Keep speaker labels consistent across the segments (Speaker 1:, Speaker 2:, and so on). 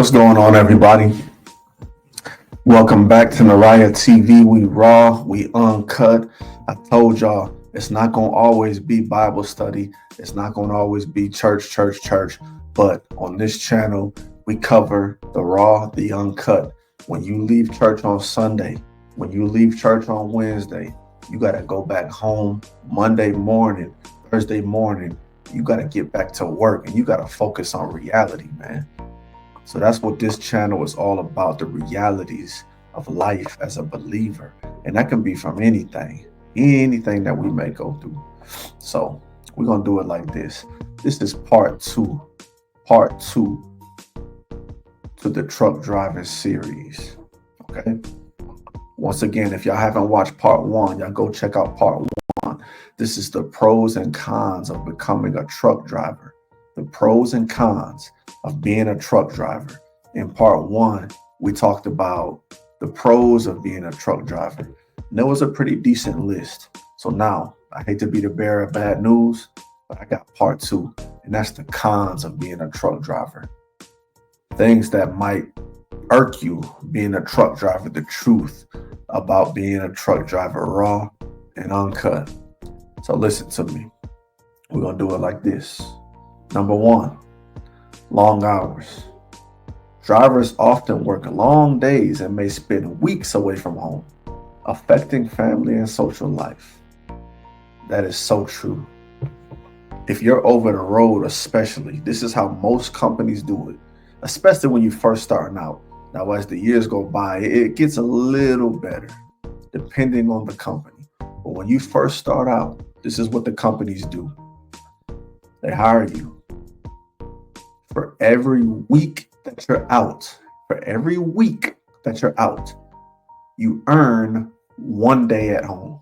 Speaker 1: What's going on, everybody? Welcome back to Nuriah TV. We raw, we uncut. I told y'all it's not going to always be Bible study. It's not going to always be church. But on this channel, we cover the raw, the uncut. When you leave church on Sunday, when you leave church on Wednesday, you got to go back home Monday morning, Thursday morning. You got to get back to work and you got to focus on reality, man. So that's what this channel is all about, the realities of life as a believer. And that can be from anything that we may go through. So we're going to do it like this. This is part two to the truck driving series. Okay. Once again, if y'all haven't watched part one, y'all go check out part one. This is the pros and cons of becoming a truck driver. The pros and cons of being a truck driver. In part one, we talked about the pros of being a truck driver. And there was a pretty decent list. So now, I hate to be the bearer of bad news, but I got part two, and that's the cons of being a truck driver. Things that might irk you being a truck driver, the truth about being a truck driver, raw and uncut. So listen to me. We're going to do it like this. Number one, long hours. Drivers often work long days and may spend weeks away from home, affecting family and social life. That is so true. If you're over the road, especially, this is how most companies do it, especially when you first starting out. Now, as the years go by, it gets a little better, depending on the company. But when you first start out, this is what the companies do. They hire you. For every week that you're out, you earn 1 day at home.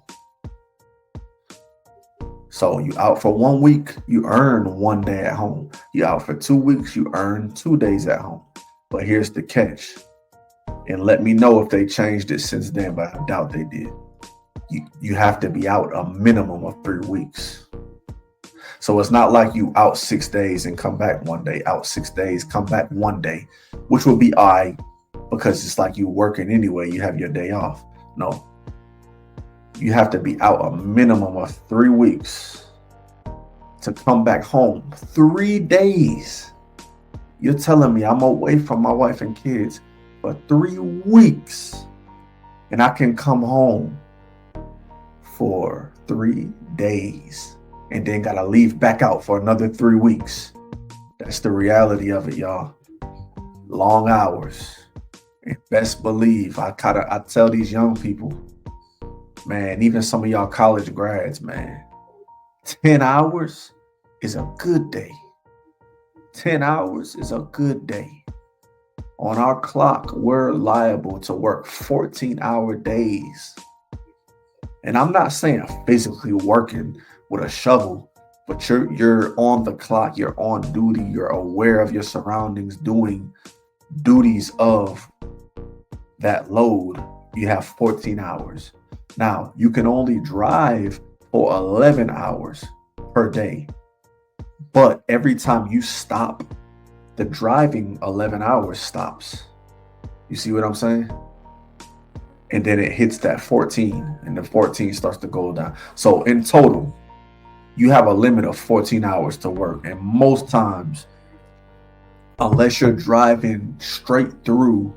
Speaker 1: So you out for 1 week, you earn 1 day at home. You out for 2 weeks, you earn 2 days at home. But here's the catch. And let me know if they changed it since then, but I doubt they did. You have to be out a minimum of 3 weeks. So it's not like you out 6 days and come back 1 day, out 6 days, come back 1 day, which will be all right because it's like you working anyway. You have your day off. No, you have to be out a minimum of 3 weeks to come back home. 3 days. You're telling me I'm away from my wife and kids for 3 weeks and I can come home for 3 days. And then gotta leave back out for another 3 weeks. That's the reality of it, y'all. Long hours. And best believe, I tell these young people, man, even some of y'all college grads, man, 10 hours is a good day. 10 hours is a good day. On our clock, we're liable to work 14-hour days. And I'm not saying physically working with a shovel, but you're on the clock, you're on duty, you're aware of your surroundings, doing duties of that load. You have 14 hours. Now, you can only drive for 11 hours per day, but every time you stop, the driving 11 hours stops. You see what I'm saying? And then it hits that 14, and the 14 starts to go down. So in total, you have a limit of 14 hours to work. And most times, unless you're driving straight through,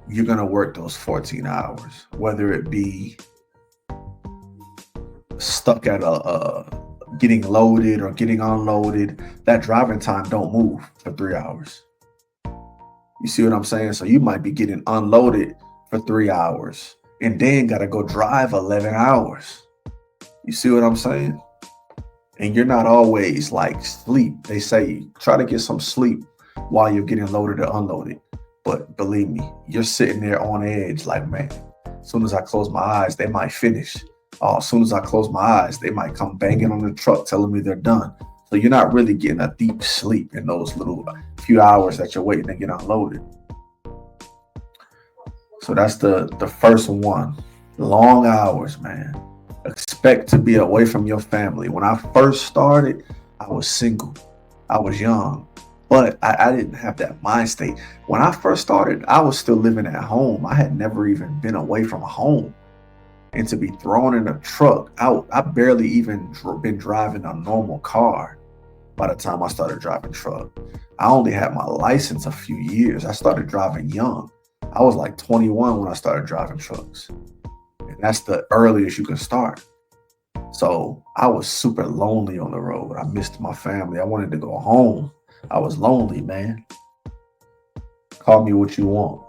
Speaker 1: you're going to work those 14 hours, whether it be stuck at getting loaded or getting unloaded. That driving time don't move for 3 hours. You see what I'm saying? So you might be getting unloaded for 3 hours and then got to go drive 11 hours. You see what I'm saying? And you're not always like sleep. They say try to get some sleep while you're getting loaded or unloaded. But believe me, you're sitting there on edge like, man, as soon as I close my eyes, they might finish. As soon as I close my eyes, they might come banging on the truck telling me they're done. So you're not really getting a deep sleep in those little few hours that you're waiting to get unloaded. So that's the first one. Long hours, man. Expect to be away from your family. When I first started, I was single. I was young. But I didn't have that mind state. When I first started, I was still living at home. I had never even been away from home. And to be thrown in a truck out, I barely even been driving a normal car by the time I started driving truck. I only had my license a few years. I started driving young. I was like 21 when I started driving trucks. And that's the earliest you can start. So I was super lonely on the road. I missed my family. I wanted to go home. I was lonely, man. Call me what you want.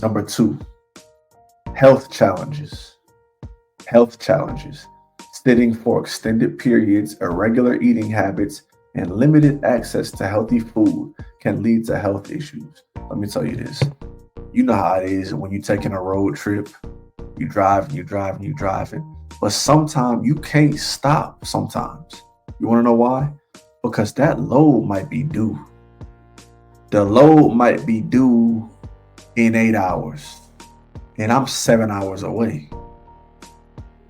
Speaker 1: Number 2, health challenges. Health challenges. Sitting for extended periods, irregular eating habits, and limited access to healthy food can lead to health issues. Let me tell you this. You know how it is when you're taking a road trip. You driving. But sometimes you can't stop sometimes. You want to know why? Because that load might be due. The load might be due in 8 hours. And I'm 7 hours away.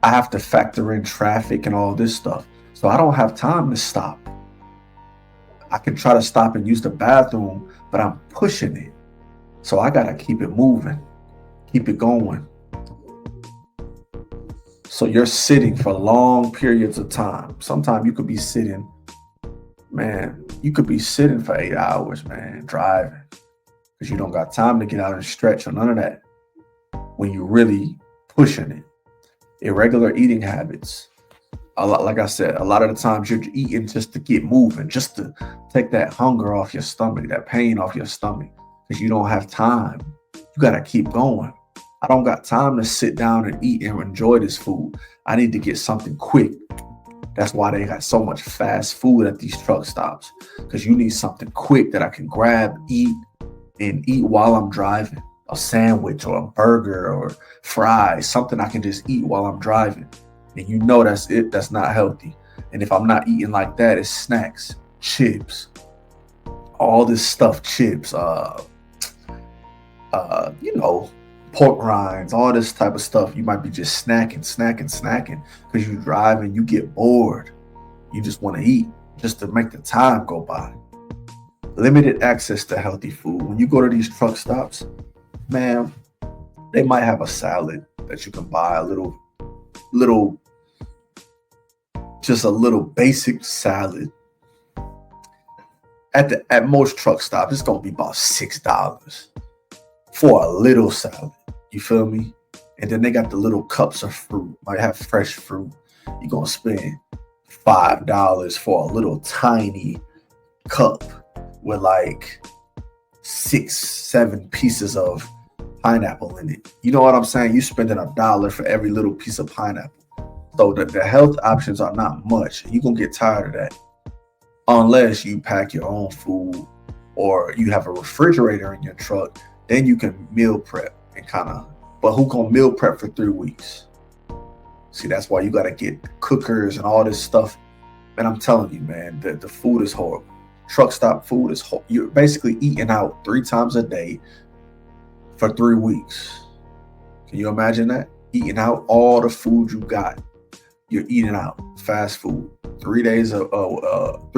Speaker 1: I have to factor in traffic and all this stuff. So I don't have time to stop. I can try to stop and use the bathroom, but I'm pushing it. So I got to keep it moving, keep it going. So you're sitting for long periods of time. Sometimes you could be sitting, man, you could be sitting for 8 hours, man, driving, because you don't got time to get out and stretch or none of that when you're really pushing it. Irregular eating habits. Like I said, a lot of the times you're eating just to get moving, just to take that hunger off your stomach, that pain off your stomach, because you don't have time. You got to keep going. I don't got time to sit down and eat and enjoy this food. I need to get something quick. That's why they got so much fast food at these truck stops, because you need something quick that I can grab, eat, and eat while I'm driving. A sandwich or a burger or fries, something I can just eat while I'm driving. And you know that's it. That's not healthy. And if I'm not eating like that, it's snacks, chips, all this stuff, chips, pork rinds, all this type of stuff. You might be just snacking because you drive and you get bored. You just want to eat just to make the time go by. Limited access to healthy food. When you go to these truck stops, man, they might have a salad that you can buy, a little, just a little basic salad. At most truck stops, it's gonna be about $6 for a little salad. You feel me? And then they got the little cups of fruit. Might have fresh fruit. You're gonna spend $5 for a little tiny cup with like 6-7 pieces of pineapple in it. You know what I'm saying? You spending $1 for every little piece of pineapple. So the health options are not much. You're gonna get tired of that unless you pack your own food or you have a refrigerator in your truck. Then you can meal prep and but who gonna meal prep for 3 weeks? See, that's why you gotta get cookers and all this stuff. And I'm telling you, man, the food is horrible. Truck stop food is horrible. You're basically eating out 3 times a day for 3 weeks. Can you imagine that? Eating out all the food you got. You're eating out fast food 3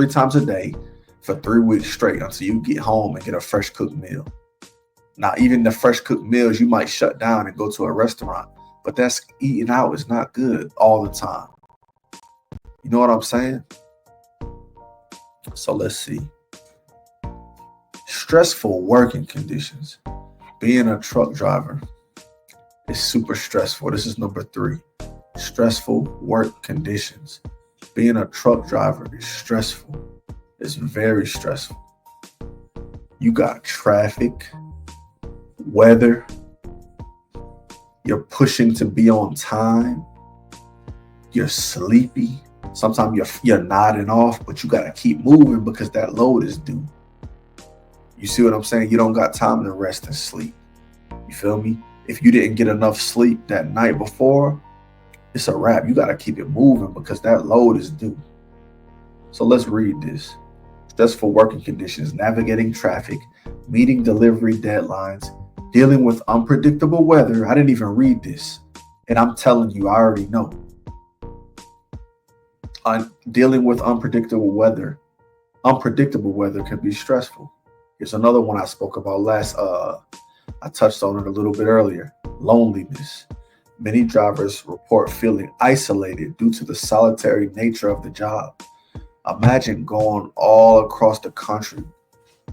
Speaker 1: times a day for 3 weeks straight until you get home and get a fresh cooked meal. Now, even the fresh cooked meals, you might shut down and go to a restaurant, but that's eating out is not good all the time. You know what I'm saying? So let's see. Stressful working conditions. Being a truck driver is super stressful. This is number 3. Stressful work conditions. Being a truck driver is stressful. It's very stressful. You got traffic, weather. You're pushing to be on time. You're sleepy. Sometimes you're nodding off, but you got to keep moving because that load is due. You see what I'm saying? You don't got time to rest and sleep. You feel me? If you didn't get enough sleep that night before, it's a wrap. You got to keep it moving because that load is due. So let's read this. Stressful working conditions, navigating traffic, meeting delivery deadlines, dealing with unpredictable weather. I didn't even read this. And I'm telling you, I already know. Dealing with unpredictable weather Unpredictable weather can be stressful. Here's another one I spoke about I touched on it a little bit earlier. Loneliness. Many drivers report feeling isolated due to the solitary nature of the job. Imagine going all across the country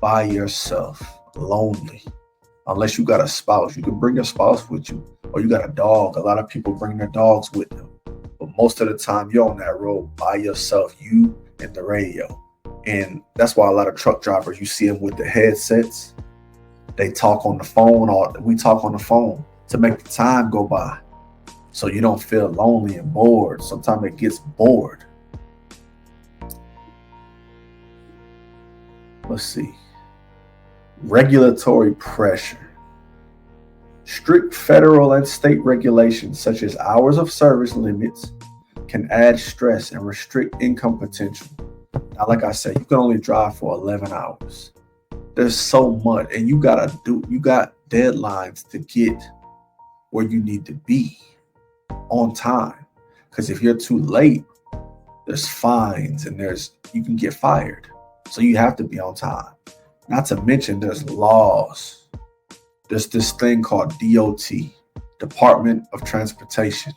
Speaker 1: by yourself, lonely. Unless you got a spouse, you can bring your spouse with you, or you got a dog. A lot of people bring their dogs with them. But most of the time, you're on that road by yourself, you and the radio. And that's why a lot of truck drivers, you see them with the headsets. They talk on the phone, or we talk on the phone to make the time go by. So you don't feel lonely and bored. Sometimes it gets bored. Let's see. Regulatory pressure. Strict federal and state regulations, such as hours of service limits, can add stress and restrict income potential. Now, like I said, you can only drive for 11 hours. There's so much, and you got deadlines to get where you need to be on time. Because if you're too late, there's fines and you can get fired. So you have to be on time. Not to mention there's laws. There's this thing called DOT, Department of Transportation.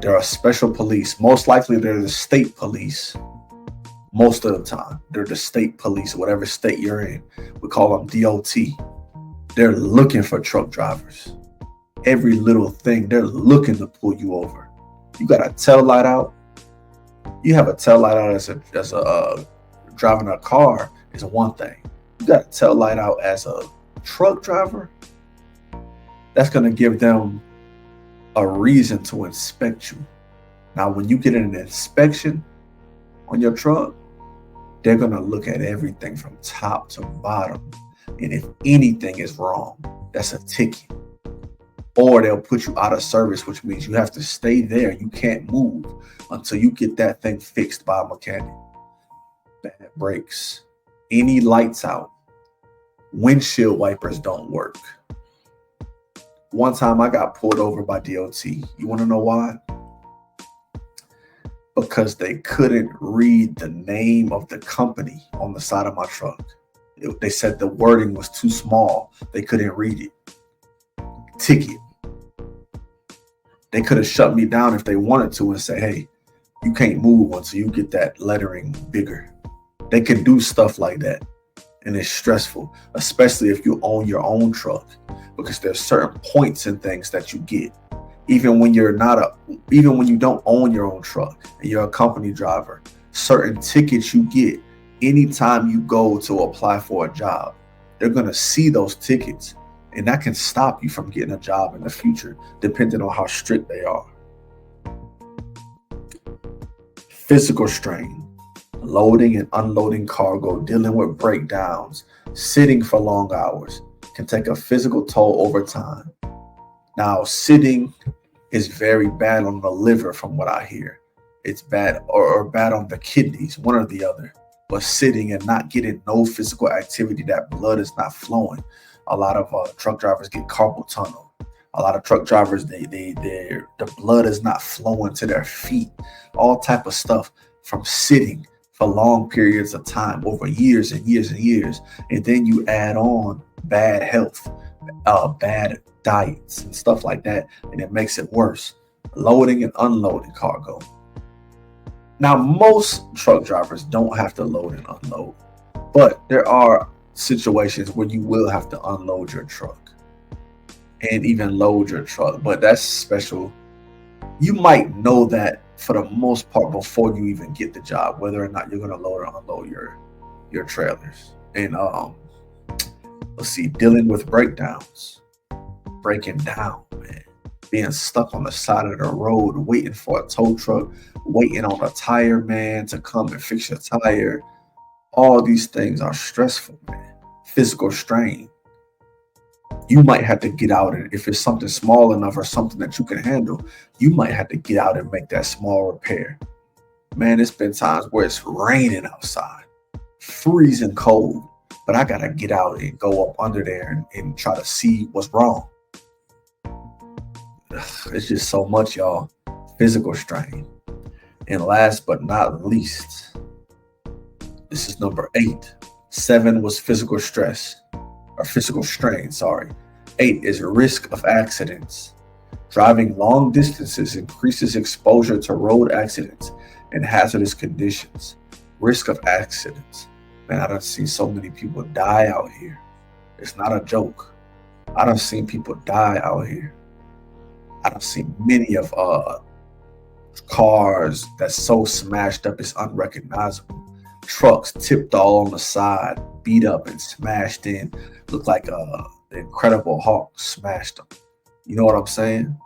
Speaker 1: There are special police. Most likely they're the state police. Most of the time, they're the state police, whatever state you're in. We call them DOT. They're looking for truck drivers. Every little thing, they're looking to pull you over. You got a tail light out. You have a tail light out as a driving a car is one thing. You got a tail light out as a truck driver. That's going to give them a reason to inspect you. Now, when you get an inspection on your truck, they're going to look at everything from top to bottom. And if anything is wrong, that's a ticket. Or they'll put you out of service, which means you have to stay there. You can't move until you get that thing fixed by a mechanic. Bad brakes, any lights out, windshield wipers don't work. One time I got pulled over by DOT. You want to know why? Because they couldn't read the name of the company on the side of my truck. They said the wording was too small. They couldn't read it. Ticket. They could have shut me down if they wanted to and say, hey, you can't move until you get that lettering bigger. They can do stuff like that. And it's stressful, especially if you own your own truck, because there's certain points and things that you get. Even when you don't own your own truck and you're a company driver, certain tickets you get anytime you go to apply for a job. They're going to see those tickets, and that can stop you from getting a job in the future, depending on how strict they are. Physical strain, loading and unloading cargo, dealing with breakdowns, sitting for long hours can take a physical toll over time. Now, sitting is very bad on the liver from what I hear. It's bad or bad on the kidneys, one or the other. But sitting and not getting no physical activity, that blood is not flowing. A lot of truck drivers get carpal tunnel. A lot of truck drivers, the blood is not flowing to their feet. All type of stuff from sitting for long periods of time, over years and years and years. And then you add on bad health, bad diets and stuff like that, and it makes it worse. Loading and unloading cargo. Now, most truck drivers don't have to load and unload, but there are situations where you will have to unload your truck and even load your truck, but that's special. You might know that for the most part before you even get the job, whether or not you're going to load or unload your trailers. And let's see, dealing with breakdowns, breaking down, man, being stuck on the side of the road, waiting for a tow truck, waiting on a tire man to come and fix your tire. All these things are stressful, man. Physical strain. You might have to get out, and if it's something small enough or something that you can handle, you might have to get out and make that small repair. Man, it's been times where it's raining outside, freezing cold, but I gotta get out and go up under there and try to see what's wrong. It's just so much, y'all. Physical strain. And last but not least, This is number 8. 7 was physical stress or physical strain, sorry. 8 is risk of accidents. Driving long distances increases exposure to road accidents and hazardous conditions. Risk of accidents. Man, I done seen so many people die out here. It's not a joke. I done seen people die out here. I done seen many of cars that's so smashed up it's unrecognizable. Trucks tipped all on the side, beat up and smashed in. Look like the Incredible Hulk smashed them. You know what I'm saying?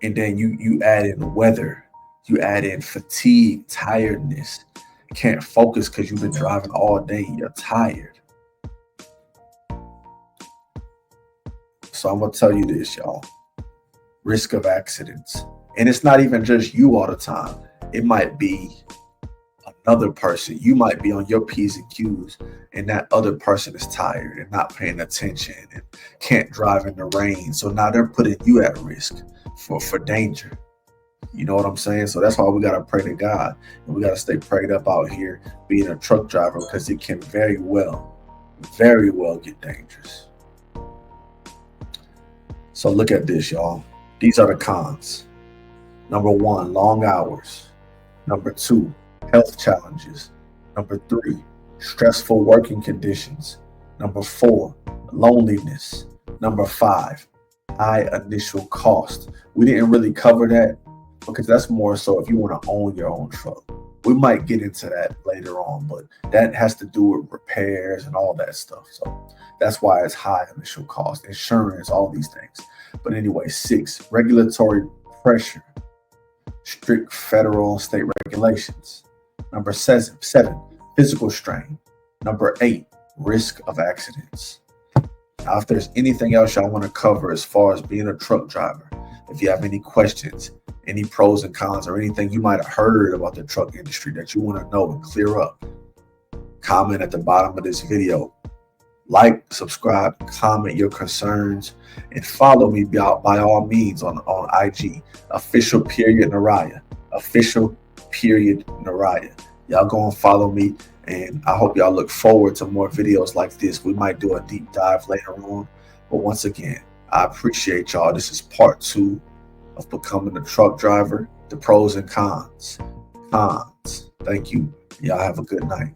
Speaker 1: And then you add in weather, you add in fatigue, tiredness. You can't focus because you've been driving all day. You're tired. So I'm gonna tell you this, y'all. Risk of accidents. And it's not even just you all the time. It might be another person. You might be on your P's and Q's and that other person is tired and not paying attention and can't drive in the rain. So now they're putting you at risk for danger. You know what I'm saying? So that's why we got to pray to God and we got to stay prayed up out here being a truck driver, because it can very well get dangerous. So look at this, y'all. These are the cons. Number 1, long hours. Number 2, health challenges. Number 3, stressful working conditions. Number 4, loneliness. Number 5, high initial cost. We didn't really cover that because that's more so if you want to own your own truck. We might get into that later on, but that has to do with repairs and all that stuff. So that's why it's high initial cost, insurance, all these things. But anyway, 6, regulatory pressure, strict federal and state regulations. Number 7, physical strain. Number 8, risk of accidents. Now, if there's anything else y'all want to cover as far as being a truck driver, if you have any questions, any pros and cons, or anything you might have heard about the truck industry that you want to know and clear up, comment at the bottom of this video. Like, subscribe, comment your concerns, and follow me by all means on IG, official.Nuriah, official.Nuriah. Y'all go and follow me, and I hope y'all look forward to more videos like this. We might do a deep dive later on, but once again, I appreciate y'all. This is part 2 of becoming a truck driver, the pros and cons. Thank you. Y'all have a good night.